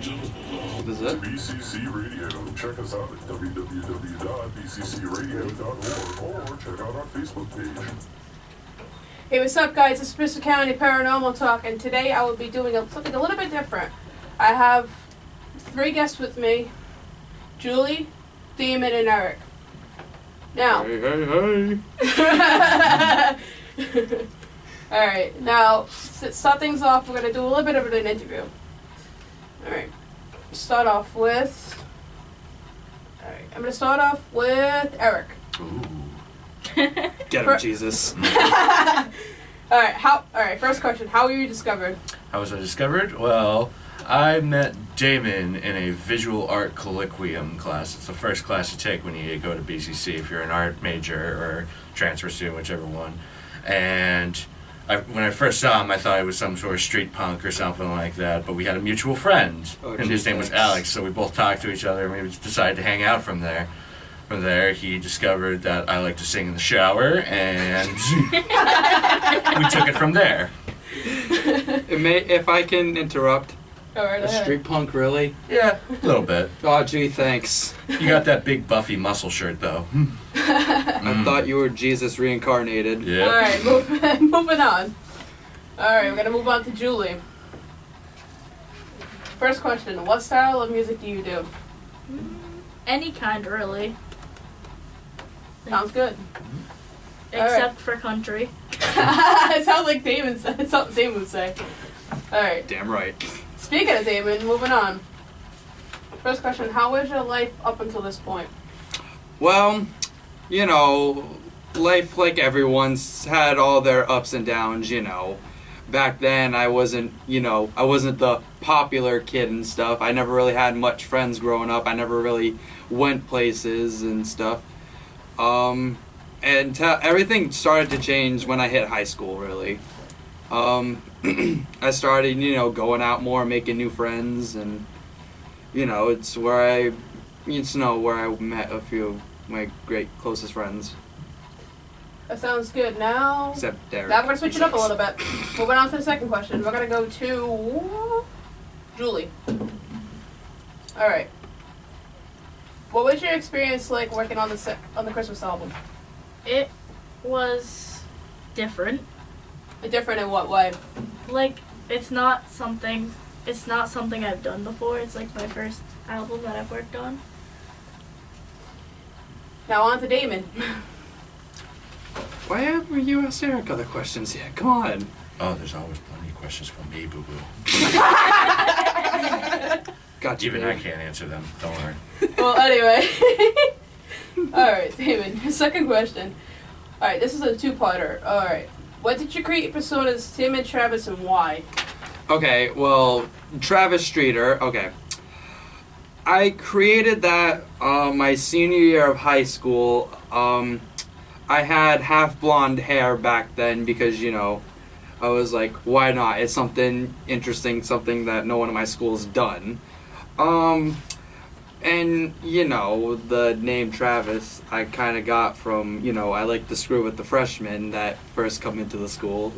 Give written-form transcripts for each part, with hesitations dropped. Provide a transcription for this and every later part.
What is it? BCC Radio. Check us out at www.bccradio.org or check out our Facebook page. Hey, what's up, guys? It's Bristol County Paranormal Talk, and today I will be doing something a little bit different. I have 3 guests with me: Julie, Damon, and Eric. Now. Hey. Alright, now, to start things off, we're going to do a little bit of an interview. Alright, start off with... Alright, I'm going to start off with Eric. Ooh. Get him, Jesus. Alright, first question. How were you discovered? How was I discovered? Well, I met Damon in a visual art colloquium class. It's the first class you take when you go to BCC if you're an art major or transfer student, whichever one. And when I first saw him, I thought he was some sort of street punk or something like that. But we had a mutual friend, and his name was Alex, so we both talked to each other, and we decided to hang out from there. From there, he discovered that I like to sing in the shower, and we took it from there. If I can interrupt. Go right A ahead. street punk, really? Yeah, a little bit. Oh, gee, thanks. You got that big buffy muscle shirt, though. I thought you were Jesus reincarnated. Yeah. Alright, moving on. Alright, we're going to move on to Julie. First question. What style of music do you do? Any kind, really. Sounds good. Except for country. It sounds like Damon said. It's something Damon would say. Alright. Damn right. Speaking of Damon, moving on. First question. How was your life up until this point? Well, you know, life like everyone's had all their ups and downs, you know. Back then I wasn't the popular kid and stuff. I never really had much friends growing up. I never really went places and stuff. Everything started to change when I hit high school, really. I started, going out more, making new friends, and, it's where I met a few of my great closest friends. That sounds good. Now, Except Derek. Now we're going to switch it up a little bit. Moving on to the second question. We're going to go to Julie. Alright. What was your experience like working on the Christmas album? It was different. Different in what way? Like, it's not something I've done before. It's like my first album that I've worked on. Now on to Damon. Why haven't you asked Eric other questions yet? Come on. Oh, there's always plenty of questions for me, boo-boo. Got you, Even I babe. can't answer them. Don't worry. Well, anyway. Alright, Damon. Second question. Alright, this is a 2-parter. Alright. What did you create your personas, Tim and Travis, and why? Okay, well, Travis Streeter, okay. I created that my senior year of high school. I had half blonde hair back then because, I was like, why not? It's something interesting, something that no one in my school's done. And, the name Travis I kind of got from, I like to screw with the freshmen that first come into the school,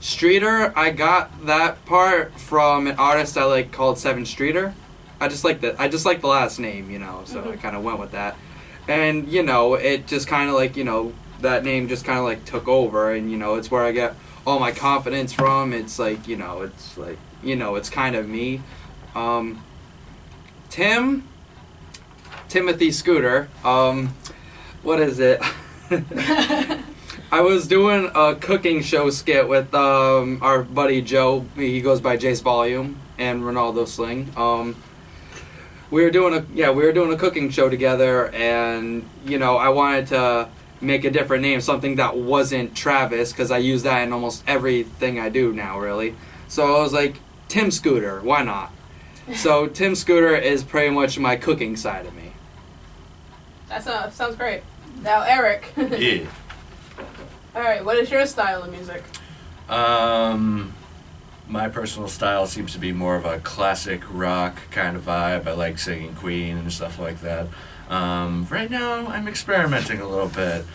Streeter, I got that part from an artist I like called Seven Streeter. I just like the last name, so I kind of went with that. And, it just kind of like, that name just kind of like took over, and, it's where I get all my confidence from. It's like, it's kind of me. Timothy Scooter, what is it? I was doing a cooking show skit with our buddy Joe. He goes by Jace Volume, and Ronaldo Sling. We were doing a cooking show together, and I wanted to make a different name, something that wasn't Travis, because I use that in almost everything I do now, really. So I was like, Tim Scooter, why not? So Tim Scooter is pretty much my cooking side of me. That sounds great. Now, Eric. Yeah. Alright, what is your style of music? My personal style seems to be more of a classic rock kind of vibe. I like singing Queen and stuff like that. Right now, I'm experimenting a little bit.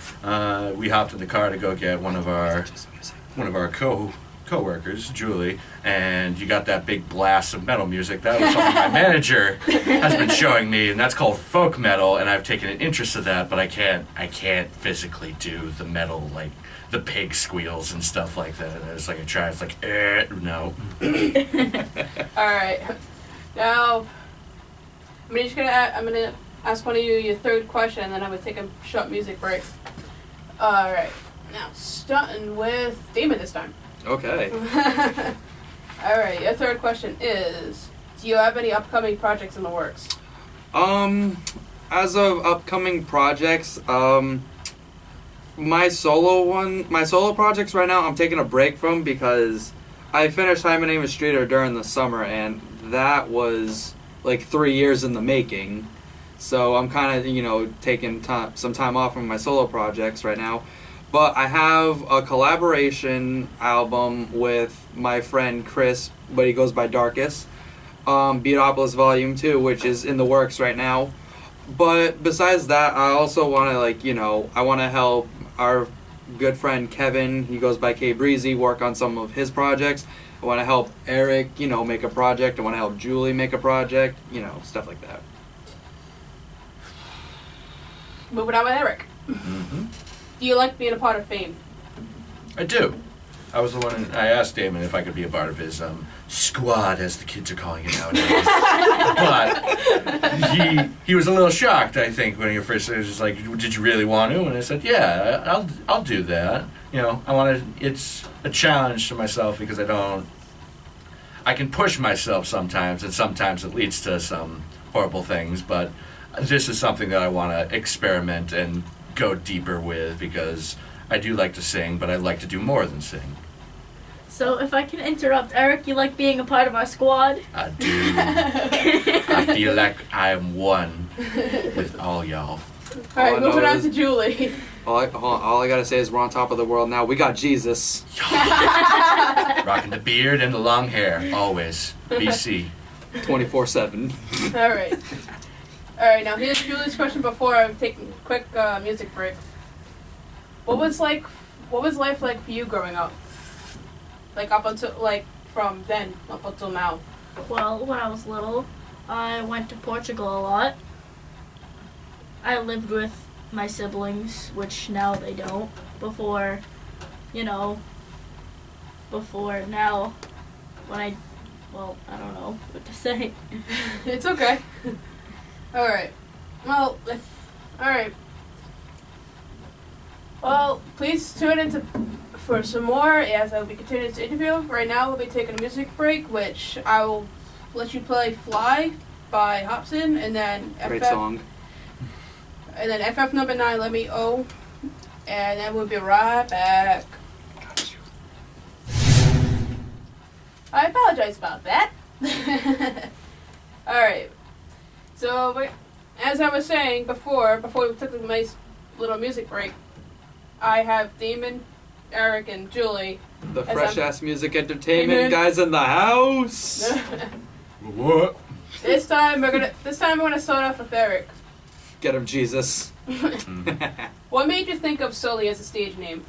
We hopped in the car to go get one of our coworkers, Julie, and you got that big blast of metal music. That was something my manager has been showing me, and that's called folk metal, and I've taken an interest in that, but I can't physically do the metal, like the pig squeals and stuff like that. And it's like I try, it's like, no. Alright. Now, I'm gonna ask one of you your third question, and then I'm gonna take a short music break. Alright. Now, starting with Damon this time. Okay. Alright, your third question is, do you have any upcoming projects in the works? As of upcoming projects, my solo projects right now I'm taking a break from because I finished Hi, My Name is Streeter during the summer, and that was like 3 years in the making. So I'm kind of, taking some time off from my solo projects right now. But I have a collaboration album with my friend Chris, but he goes by Darkus, Beatopolis Volume 2, which is in the works right now. But besides that, I also want to, I want to help our good friend Kevin, he goes by Kay-Breezy, work on some of his projects. I want to help Eric, make a project. I want to help Julie make a project, stuff like that. Moving on with Eric. Mm-hmm. Do you like being a part of Fame? I do. I was the one, I asked Damon if I could be a part of his squad, as the kids are calling it nowadays. But he was a little shocked, I think, when he first was just like, did you really want to? And I said, yeah, I'll do that. It's a challenge to myself because I can push myself sometimes, and sometimes it leads to some horrible things, but this is something that I want to experiment and go deeper with because I do like to sing, but I like to do more than sing. So if I can interrupt, Eric, you like being a part of our squad? I do. I feel like I'm one with all y'all. Alright, moving on to Julie. All I gotta say is we're on top of the world now. We got Jesus. Rocking the beard and the long hair, always. BC. 24/7. Alright, now here's Julie's question before I'm taking a quick music break. What was life like for you growing up? From then up until now. Well, when I was little, I went to Portugal a lot. I lived with my siblings, which now they don't. Before now, I don't know what to say. It's okay. Alright. Alright. Well, please tune in for some more as I will be continuing this interview. Right now, we'll be taking a music break, which I will let you play Fly by Hobson, and then Great song. And then FF number 9, Let Me O, and then we'll be right back. Got you. I apologize about that. Alright. So, as I was saying before we took a nice little music break, I have Damon, Eric, and Julie. The fresh-ass music entertainment guys in the house. What? This time we're gonna start off with Eric. Get him, Jesus. What made you think of Sullie as a stage name?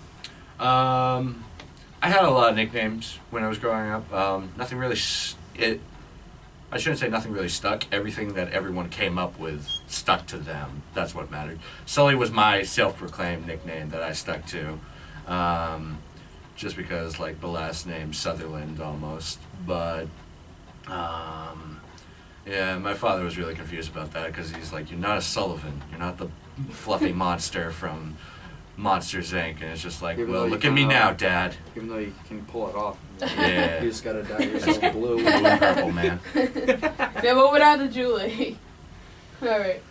I had a lot of nicknames when I was growing up. Nothing really. I shouldn't say nothing really stuck. Everything that everyone came up with stuck to them. That's what mattered. Sullie was my self-proclaimed nickname that I stuck to, just because the last name Sutherland almost. But yeah, my father was really confused about that because he's like, "You're not a Sullivan. You're not the fluffy monster from Monsters Inc." And it's just like, Even well, though look you at me can, now, Dad. Even though you can pull it off. Yeah. You just gotta dye yourself blue. Blue and purple, man. Now moving on to Julie. Alright.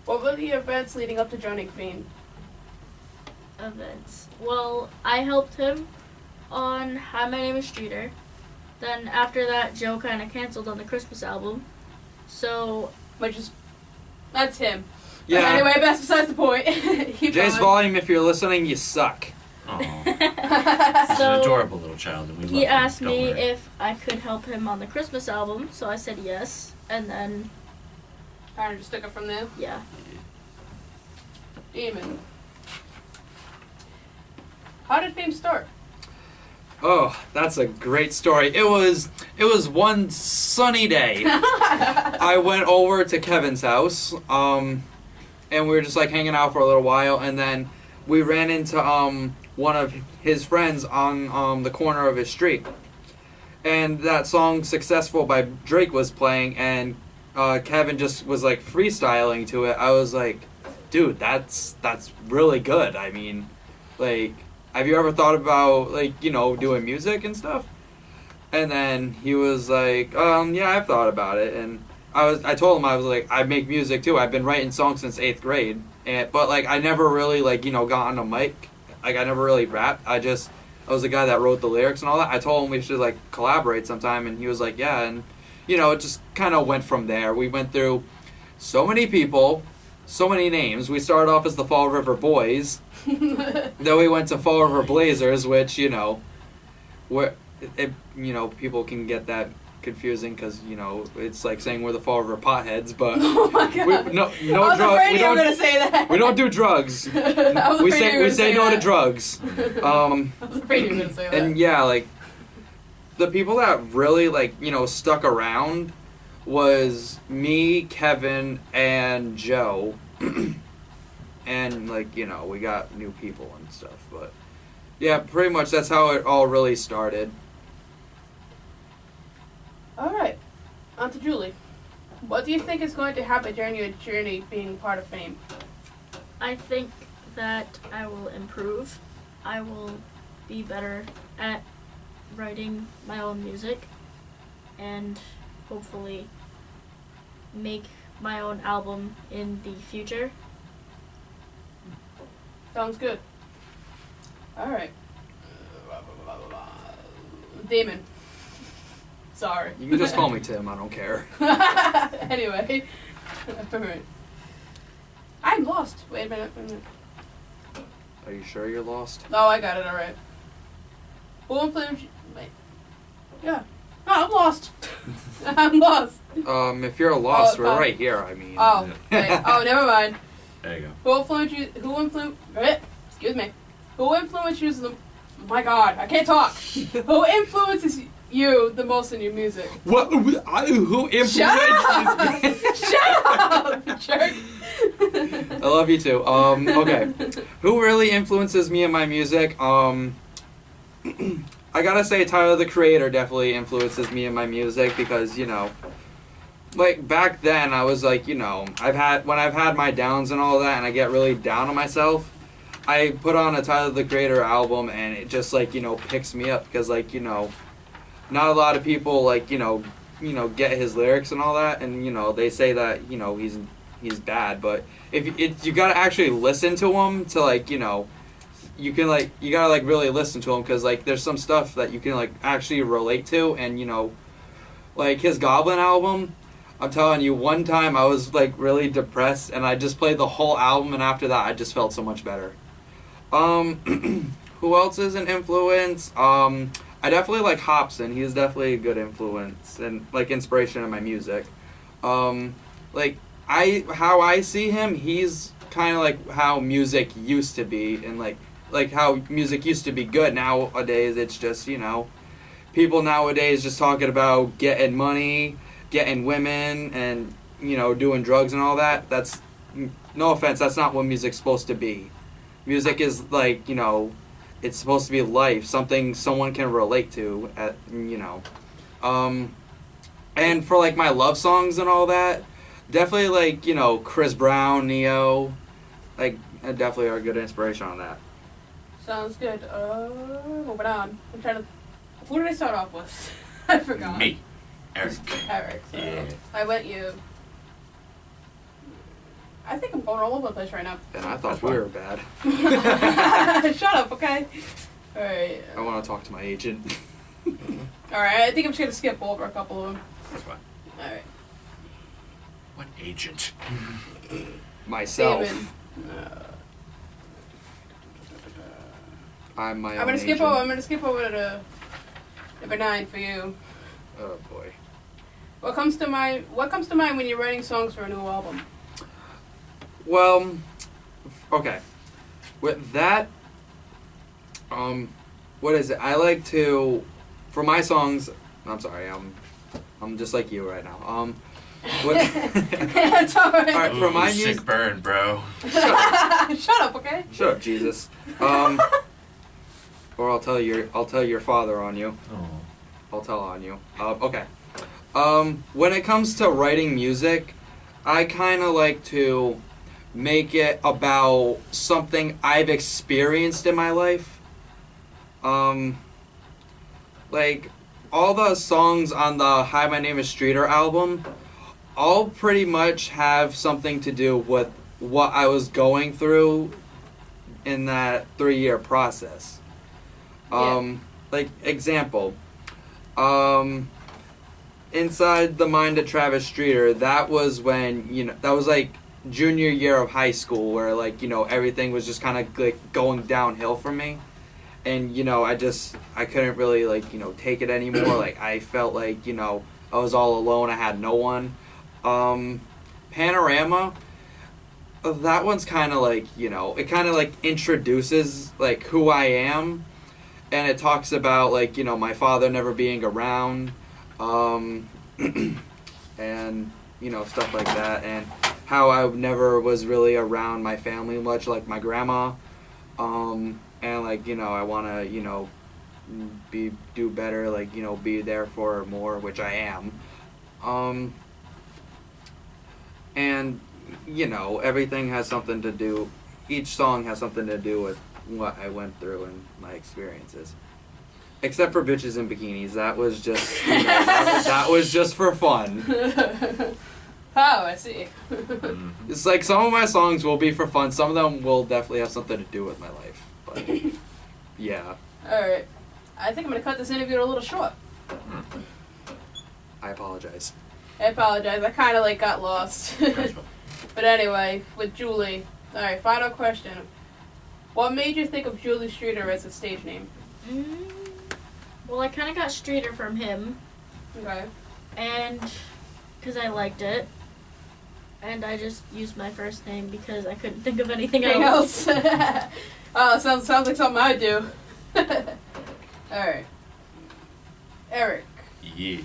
What were the events leading up to joining Fiend? Events. Well, I helped him on Hi, My Name is Streeter. Then after that, Joe kind of canceled on the Christmas album. So, That's him. Yeah. But anyway, that's besides the point. Keep Jay's going. Volume, if you're listening, you suck. Aw. He's So, an adorable little child, and we love he him. asked Don't me worry. if I could help him on the Christmas album, so I said yes. And then, Kind of just took it from there. yeah. Demon. How did Fame start? Oh, that's a great story. It was one sunny day. I went over to Kevin's house, and we were just like hanging out for a little while, and then we ran into one of his friends on the corner of his street, and that song "Successful" by Drake was playing, and Kevin just was like freestyling to it. I was like, dude, that's really good. I mean, like, have you ever thought about, like, you know, doing music and stuff? And then he was like, yeah, I've thought about it. And I told him, I was like, I make music too. I've been writing songs since 8th grade. But like, I never really, like, you know, got on a mic. Like, I never really rapped. I was the guy that wrote the lyrics and all that. I told him we should, like, collaborate sometime. And he was like, yeah. And, you know, it just kind of went from there. We went through so many people, so many names. We started off as the Fall River Boys. Then we went to Fall River Blazers, which, you know, you know, people can get that confusing because, you know, it's like saying we're the Fall River Potheads, but Oh my God. no I was drugs. afraid you were gonna say that. We don't do drugs. I was We afraid you were say gonna no to that. drugs. I was afraid you were gonna say that. And yeah, like, the people that really, like, you know, stuck around was me, Kevin, and Joe. And, like, you know, we got new people and stuff, but yeah, pretty much that's how it all really started. All right, on to Julie. What do you think is going to happen during your journey being part of Fame? I think that I will improve. I will be better at writing my own music and hopefully make my own album in the future. Sounds good. All right. Damon. Sorry. You can just call me Tim, I don't care. Anyway. Alright. I'm lost. Wait a minute. Are you sure you're lost? Oh, I got it, alright. Who influenced you? Wait. Yeah. Oh, I'm lost. I'm lost. If you're lost, Oh, we're right here, I mean. Oh, wait. Oh, never mind. There you go. Who influenced you? Excuse me. Who influenced you the... Oh my God, I can't talk. Who influences you the most in your music? What? Who influences me? Shut up, jerk. I love you too. Okay. Who really influences me in my music? I gotta say Tyler the Creator definitely influences me in my music because, you know, like back then I was like, you know, when I've had my downs and all that and I get really down on myself, I put on a Tyler the Creator album and it just, like, you know, picks me up because, like, you know, not a lot of people, like, you know, get his lyrics and all that, and, you know, they say that, you know, he's bad, but if you gotta actually listen to him to, like, you know, you gotta, like, really listen to him because, like, there's some stuff that you can, like, actually relate to, and, you know, like, his Goblin album, I'm telling you, one time I was, like, really depressed, and I just played the whole album, and after that I just felt so much better. Who else is an influence? I definitely like Hobson. He's definitely a good influence and, like, inspiration in my music. Like, how I see him, he's kind of like how music used to be, and like how music used to be good. Nowadays, it's just, you know, people nowadays just talking about getting money, getting women, and, you know, doing drugs and all that. That's, no offense, that's not what music's supposed to be. Music is, like, you know, it's supposed to be life, something someone can relate to, you know. And for, like, my love songs and all that, definitely, like, you know, Chris Brown, Neo, like, definitely are a good inspiration on that. Sounds good. Moving on. I'm trying to... Who did I start off with? I forgot. Me. Eric. Eric. So Yeah. I went you. I think I'm going all over the place right now. And I thought That's we fine. were bad. Shut up, okay? Alright. I want to talk to my agent. Alright, I think I'm just gonna skip over a couple of them. That's fine. Alright. What agent? Myself. Damon. I'm my own I'm gonna skip agent. over. I'm gonna skip over to number 9 for you. Oh boy. What comes to mind when you're writing songs for a new album? Well, okay. With that, What is it? I like to, for my songs. I'm sorry. I'm just like you right now. What? It's alright. Alright, for my sick music. burn, bro. Shut up, okay? Shut up, Jesus. Or I'll tell your father on you. Oh. I'll tell on you. Okay. When it comes to writing music, I kind of like to make it about something I've experienced in my life. Like, all the songs on the Hi, My Name is Streeter album all pretty much have something to do with what I was going through in that 3-year process. Like, example, Inside the Mind of Travis Streeter, that was when, that was like junior year of high school where, like, everything was just kind of like going downhill for me. And, I couldn't really, like, take it anymore. Like, I felt like, I was all alone. I had no one. Panorama, that one's kind of like, it kind of like introduces, like, who I am. And it talks about, like, my father never being around. And, stuff like that. And how I never was really around my family much, like my grandma. And, like, I want to, do better, like, be there for her more, which I am. And, everything has something to do, each song has something to do with what I went through and my experiences. Except for Bitches in Bikinis. That was just, that was just for fun. Oh, I see. It's like some of my songs will be for fun. Some of them will definitely have something to do with my life. But, yeah. Alright. I think I'm going to cut this interview a little short. I apologize. I apologize. I kind of, like, got lost. But anyway, with Julie. Alright, final question. What made you think of Julie Streeter as a stage name? Well, I kind of got Streeter from him. Okay. And because I liked it. And I just used my first name because I couldn't think of anything else. Oh, sounds like something I do. Alright. Eric. Yeah.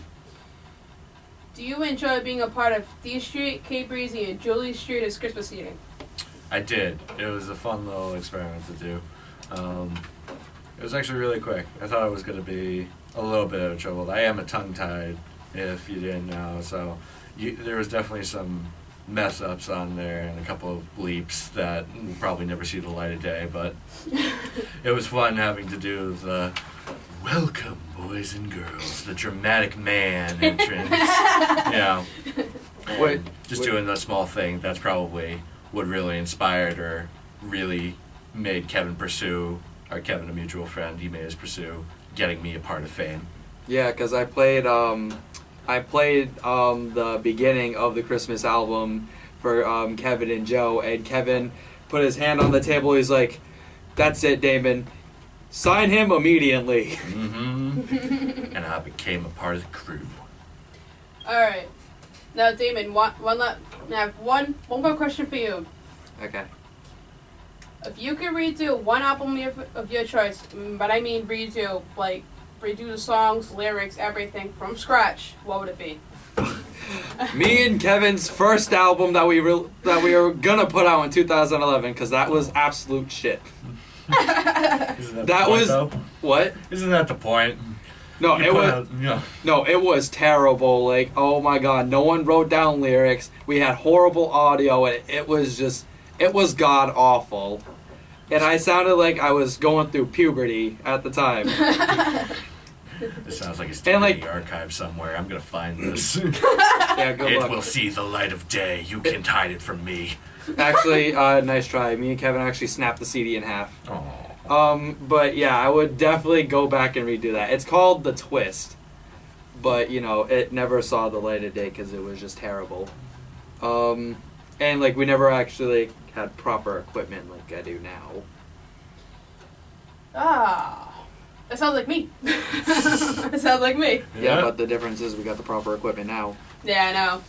Do you enjoy being a part of D Street, Kay-Breezy, and Julie Streeter's Christmas eating? I did. It was a fun little experiment to do. It was actually really quick. I thought it was going to be a little bit of trouble. I am a tongue-tied, if you didn't know, so there was definitely some mess-ups on there and a couple of bleeps that will probably never see the light of day, but it was fun having to do the "Welcome, boys and girls," the dramatic man entrance. Wait, Just doing that small thing, that's probably what really inspired or really made Kevin pursue, or Kevin, a mutual friend, he made us pursue getting me a part of Fame. Yeah, because I played the beginning of the Christmas album for Kevin and Joe, and Kevin put his hand on the table. He's like, "That's it, Damon. Sign him immediately." Mm-hmm. And I became a part of the crew. Alright. Now, Damon, I have one more question for you. Okay. If you could redo one album of your choice, but I mean redo, like redo the songs, lyrics, everything from scratch, what would it be? Me and Kevin's first album that we were gonna put out in 2011, because that was absolute shit. Isn't That was though? what? Isn't that the point? No, You it put was. out, No, it was terrible. Like, oh my god, no one wrote down lyrics. We had horrible audio. It was god awful. And I sounded like I was going through puberty at the time. This sounds like it's And, in like- the archive somewhere. I'm gonna find this. Yeah, good It luck. will see the light of day. You can't hide it from me. Actually, nice try. Me and Kevin actually snapped the CD in half. Oh. But yeah, I would definitely go back and redo that. It's called The Twist. But, it never saw the light of day because it was just terrible. And, like, we never actually had proper equipment like I do now. That sounds like me. That sounds like me. Yeah, but the difference is we got the proper equipment now. Yeah, I know.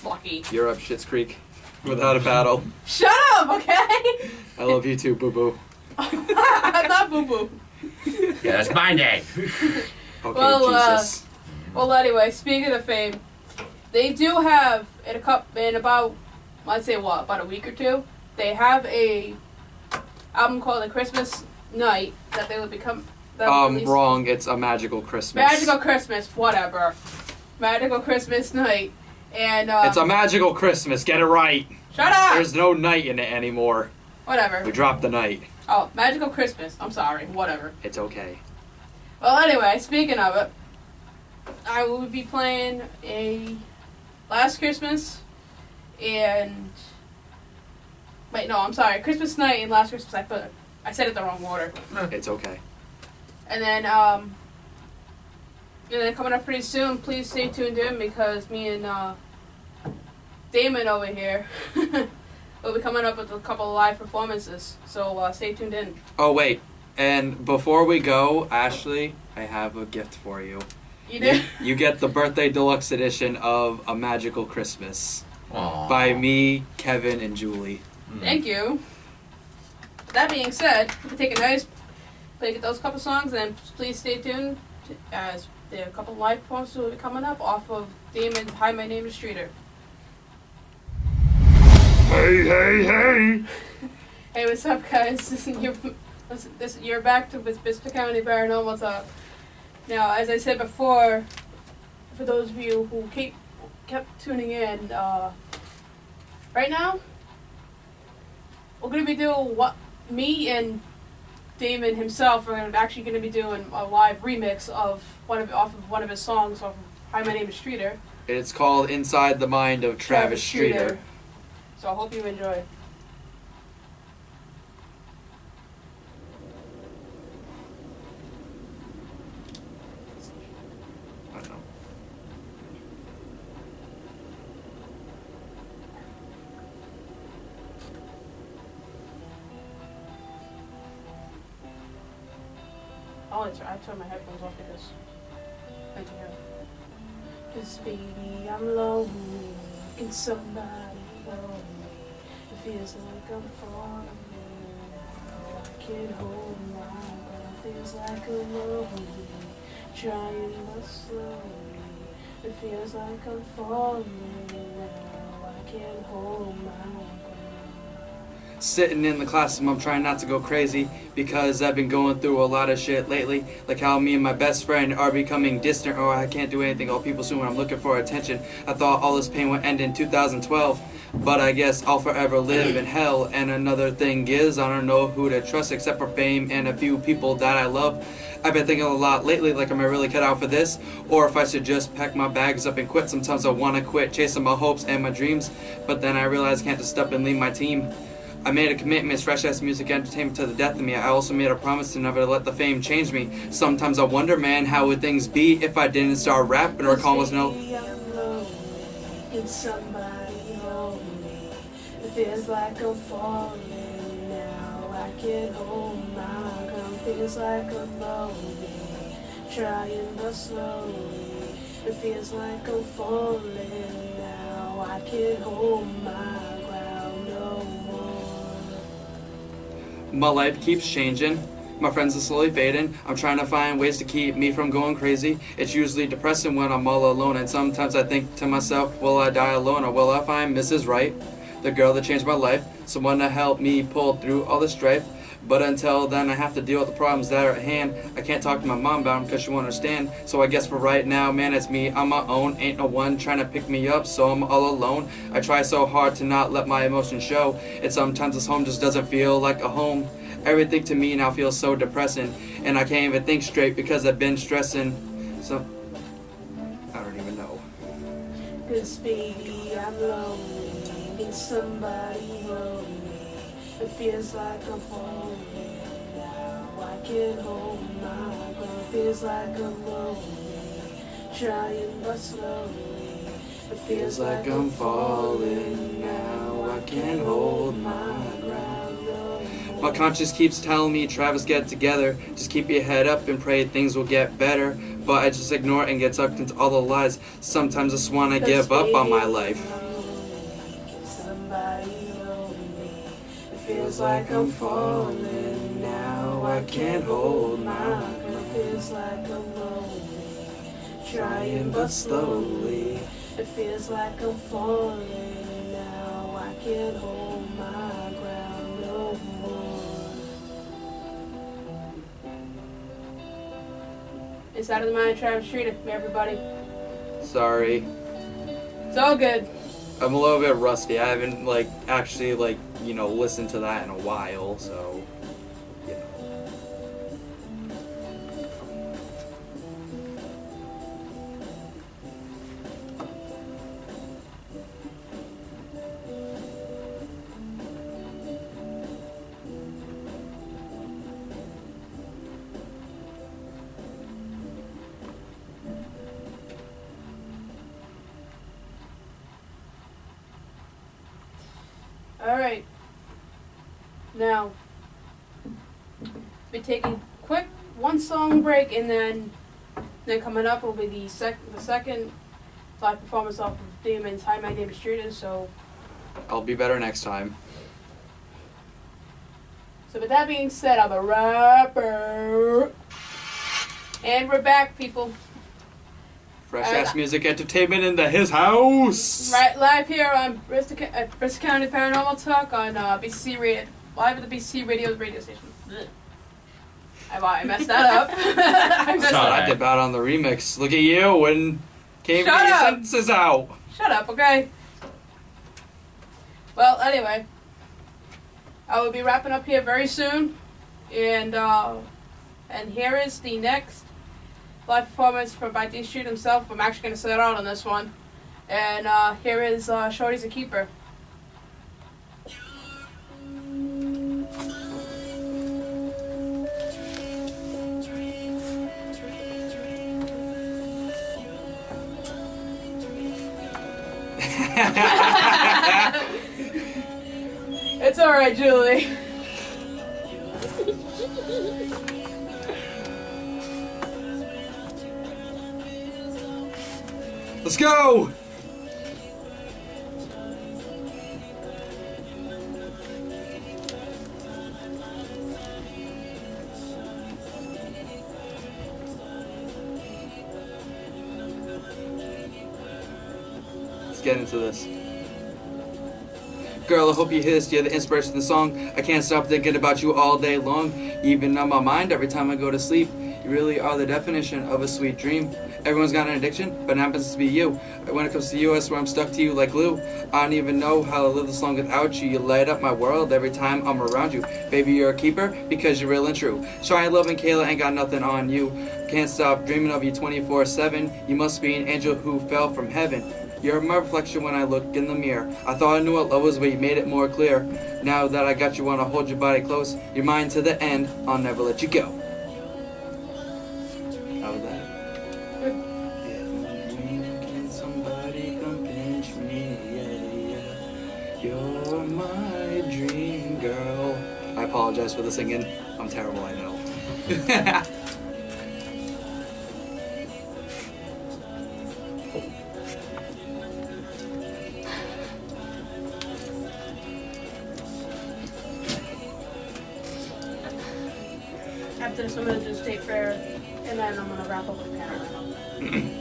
Lucky. You're up Schitt's Creek without a paddle. Shut up, okay? I love you too, boo-boo. I'm not Boo Boo. Yeah, that's my name. Okay, Well, Jesus. Well, anyway, speaking of fame, they do have in about, I'd say about a week or two, they have a album called The Christmas Night that they will become. Wrong. It's A Magical Christmas. Magical Christmas, whatever. Magical Christmas Night, and It's A Magical Christmas. Get it right. shut up. There's no night in it anymore. Whatever. We dropped the night. Oh, Magical Christmas. I'm sorry. Whatever. It's okay. Well, anyway, speaking of it, I will be playing a Last Christmas and wait, no, I'm sorry, Christmas Night and Last Christmas. I said it the wrong order. It's okay. And then coming up pretty soon. Please stay tuned in because me and Damon over here will be coming up with a couple of live performances. So stay tuned in. Oh, wait. And before we go, Ashley, I have a gift for you. You do? You get the birthday deluxe edition of A Magical Christmas Aww. by me, Kevin, and Julie. Thank you. That being said, we can take a nice break at those couple songs, and please stay tuned as there are a couple live performances will be coming up off of Damon's Hi, My Name is Streeter. Hey, hey, hey! Hey, what's up, guys? You're back to with Bristol County Paranormal Talk. Now, as I said before, for those of you who kept tuning in, right now, we're going to be doing what me and Damon himself are actually going to be doing a live remix of off of one of his songs off of Hi, My Name is Streeter. It's called Inside the Mind of Travis Streeter. So I hope you enjoy. I don't know. I turn my headphones off because I can hear. 'Cause baby, I'm lonely. Can somebody hold me? It feels like I'm falling. I can't hold my breath. Feels like I'm lonely. Trying but slowly. It feels like I'm falling now. I can't hold my breath. Sitting in the classroom, I'm trying not to go crazy because I've been going through a lot of shit lately. Like how me and my best friend are becoming distant, or I can't do anything. All people soon when I'm looking for attention. I thought all this pain would end in 2012, but I guess I'll forever live in hell. And another thing is, I don't know who to trust except for fame and a few people that I love. I've been thinking a lot lately, like am I really cut out for this? Or if I should just pack my bags up and quit. Sometimes I want to quit chasing my hopes and my dreams, but then I realize I can't just up and leave my team. I made a commitment, it's fresh ass music entertainment to the death of me. I also made a promise to never let the fame change me. Sometimes I wonder, man, how would things be if I didn't start rapping or call us no. Can somebody hold me? It feels like I'm falling now. I can't hold my ground. Feels like I'm lonely, trying but slowly. It feels like I'm falling now. I can't hold my ground no more. My life keeps changing. My friends are slowly fading. I'm trying to find ways to keep me from going crazy. It's usually depressing when I'm all alone, and sometimes I think to myself, will I die alone or will I find Mrs. Right? The girl that changed my life, someone to help me pull through all the strife. But until then, I have to deal with the problems that are at hand. I can't talk to my mom about them because she won't understand. So I guess for right now, man, it's me on my own. Ain't no one trying to pick me up, so I'm all alone. I try so hard to not let my emotions show. And sometimes this home just doesn't feel like a home. Everything to me now feels so depressing. And I can't even think straight because I've been stressing. So, I don't even know. 'Cause baby, I'm lonely. Can somebody hold me? It feels like I'm falling now. I can't hold my ground. Feels like I'm lonely, trying but slowly. It feels like I'm falling now. I can't hold my ground no more. My conscience keeps telling me, Travis, get it together. Just keep your head up and pray things will get better. But I just ignore it and get sucked into all the lies. Sometimes I just want to give up on my life. Can somebody hold me? It feels like I'm falling now. I can't hold my ground. It feels like I'm lonely, trying but slowly. It feels like I'm falling now. I can't hold my ground no more. It's out of the mind, Travis Streeter, everybody. Sorry. It's all good. I'm a little bit rusty. I haven't actually listened to that in a while, so you know. Alright. Now, be taking a quick one song break, and then coming up will be the second live performance off of Demon's Hi, My Name is Streeter. So I'll be better next time. with that being said, I'm a rapper. And we're back, people. Fresh ass music entertainment in his house. Right, live here on Bristol County Paranormal Talk on BCC Radio, live at the BCC radio station. Ugh. I messed that up. I did bad on the remix. Look at you when Kay-Breezy sentences out. Shut up, okay? Well, anyway, I will be wrapping up here very soon, and here is the next live performance by D Street himself. I'm actually going to set out on this one, and here is Shorty's a Keeper. It's alright, Julie. Let's go! Let's get into this. Girl, I hope you hear this. You're the inspiration of the song. I can't stop thinking about you all day long. Even on my mind every time I go to sleep. You really are the definition of a sweet dream. Everyone's got an addiction, but it happens to be you. When it comes to you, I swear I'm stuck to you like glue. I don't even know how to live this long without you. You light up my world every time I'm around you. Baby, you're a keeper because you're real and true. Shine, love, and Kayla ain't got nothing on you. Can't stop dreaming of you 24/7. You must be an angel who fell from heaven. You're my reflection when I look in the mirror. I thought I knew what love was, but you made it more clear. Now that I got you, wanna hold your body close. You're mine to the end. I'll never let you go. How was that? Can somebody come pinch me? Yeah. You're my dream girl. I apologize for the singing. I'm terrible, I know. After this, I'm going to do State Fair, and then I'm going to wrap up with Paranormal.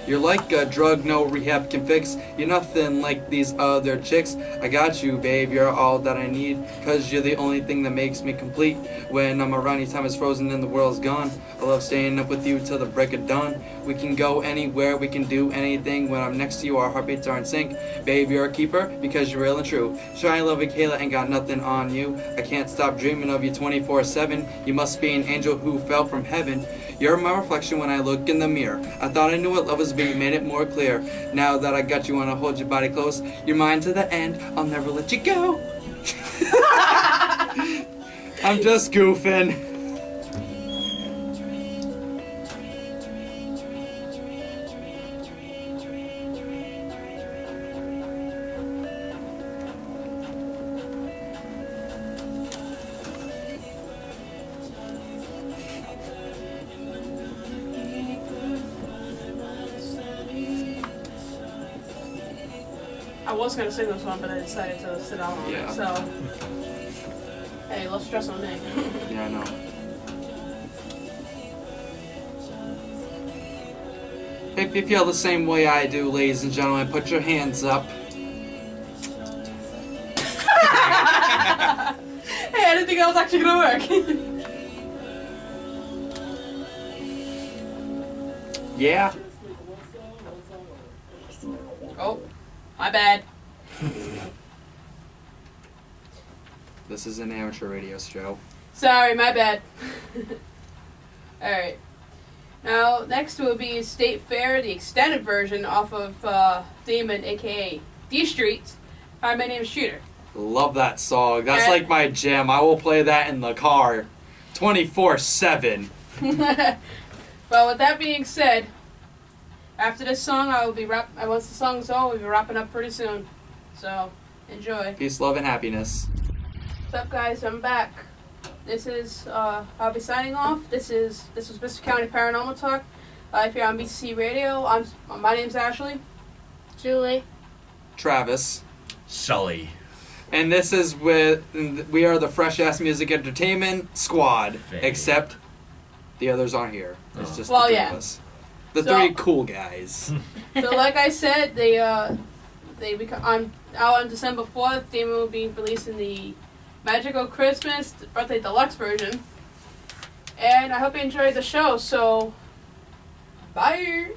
You're like a drug no rehab can fix. You're nothing like these other chicks. I got you, babe. You're all that I need. Cause you're the only thing that makes me complete. When I'm around you, time is frozen and the world's gone. I love staying up with you till the break of dawn. We can go anywhere, we can do anything. When I'm next to you, our heartbeats are in sync. Babe, you're a keeper because you're real and true. Shine, love, and Kayla ain't got nothing on you. I can't stop dreaming of you 24/7. You must be an angel who fell from heaven. You're my reflection when I look in the mirror. I thought I knew what love was, but you made it more clear. Now that I got you, wanna hold your body close. You're mine to the end. I'll never let you go. I'm just goofing. I was going to sing this one, but I decided to sit down on it. So, Hey, less stress on me. Yeah, I know. If you feel the same way I do, ladies and gentlemen, put your hands up. Hey, I didn't think that was actually gonna work. Yeah. Oh, my bad. This is an amateur radio show. Sorry, my bad. Alright. Now, next will be State Fair, the extended version off of Demon, aka D Street. Hi, my name is Streeter. Love that song. That's And- like my jam. I will play that in the car 24/7. Well, with that being said, after this song, I will be once the song's over, we'll be wrapping up pretty soon. So, enjoy. Peace, love, and happiness. What's up, guys? I'm back. This is I'll be signing off. This was Bristol County Paranormal Talk. If you're on BCC Radio, my name's Ashley. Julie. Travis. Sully. And this is we are the Fresh Ass Music Entertainment Squad. Faye. Except the others aren't here. It's Oh. just Well, the three yeah. of us. The So- three cool guys. So, like I said, they become on December 4th. Demon will be releasing the Magical Christmas Birthday Deluxe version. And I hope you enjoyed the show. So, bye.